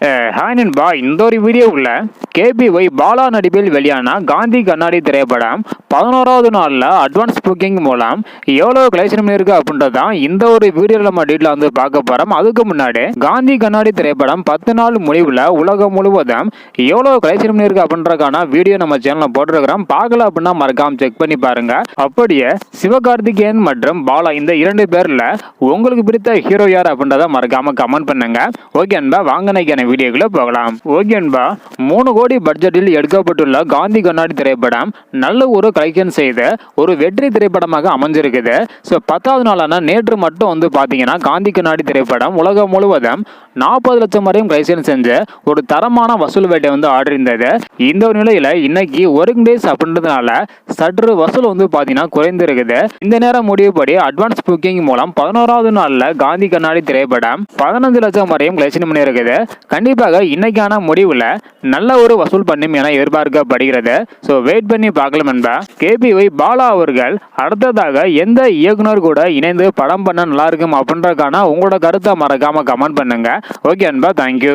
Hi நண்பா, இந்த ஒரு வீடியோவில் கேபிஒய் பாலா நடிப்பில் வெளியான காந்தி கண்ணாடி திரைப்படம் 11வது நாளில் அட்வான்ஸ் புக்கிங் மூலம் எவ்வளோ கலெக்ஷன் பண்ணியிருக்கு அப்படின்றதான் இந்த ஒரு வீடியோவில் நம்ம டீட்டெயில் வந்து பார்க்க போகிறோம். அதுக்கு முன்னாடி காந்தி கண்ணாடி திரைப்படம் 10 நாள் முடிவில் உலகம் முழுவதும் எவ்வளோ கலெக்ஷன் பண்ணியிருக்கு அப்படின்றக்கான வீடியோ நம்ம சேனலில் போட்டிருக்கிறோம். பார்க்கல அப்படின்னா மறக்காம செக் பண்ணி பாருங்க. அப்படியே சிவகார்த்திகேயன் மற்றும் பாலா இந்த 2 பேரில் உங்களுக்கு பிடித்த ஹீரோ யார் அப்படின்றத மறக்காம கமெண்ட் பண்ணுங்க. ஓகே அன்பா, வாங்க வீடியோக்குள்ள போகலாம். ஓகே அன்பா, 3 கோடி பட்ஜெட்டில் எடுக்கப்பட்டுள்ள காந்தி கண்ணாடி திரைப்படம் நல்ல ஒரு கலெக்ஷன் செய்த ஒரு வெற்றி திரைப்படமாக அமைஞ்சிருக்குது. ஸோ 10வது நாளான நேற்று மட்டும் வந்து பார்த்தீங்கன்னா காந்தி கண்ணாடி திரைப்படம் உலகம் முழுவதும் 40 லட்சம் வரையும் கலெக்ஷன் செஞ்ச ஒரு தரமான வசூல் வேட்டை வந்து ஆடிருந்தது. இந்த ஒரு நிலையில இன்னைக்கு ஒர்க்கிங் டேஸ் அப்படின்றதுனால சற்று வசூல் வந்து பார்த்தீங்கன்னா குறைந்திருக்குது. இந்த நேரம் முடிவுபடி அட்வான்ஸ் புக்கிங் மூலம் 11வது நாளில் காந்தி கண்ணாடி திரைப்படம் 15 லட்சம் வரையும் கலெக்ஷன் பண்ணியிருக்குது. கண்டிப்பாக இன்னைக்கான முடிவுல நல்ல ஒரு வசூல் பண்ணும் என எதிர்பார்க்கப்படுகிறது. ஸோ வெயிட் பண்ணி பார்க்கலாம் என்பா. கேபிஒய் பாலா அவர்கள் அடுத்ததாக எந்த இயக்குனர் கூட இணைந்து படம் பண்ண நல்லா இருக்கும் அப்படின்றதுக்கான உங்களோட கருத்தை மறக்காம கமெண்ட் பண்ணுங்க. ஓகே அன்பா, தேங்க்யூ.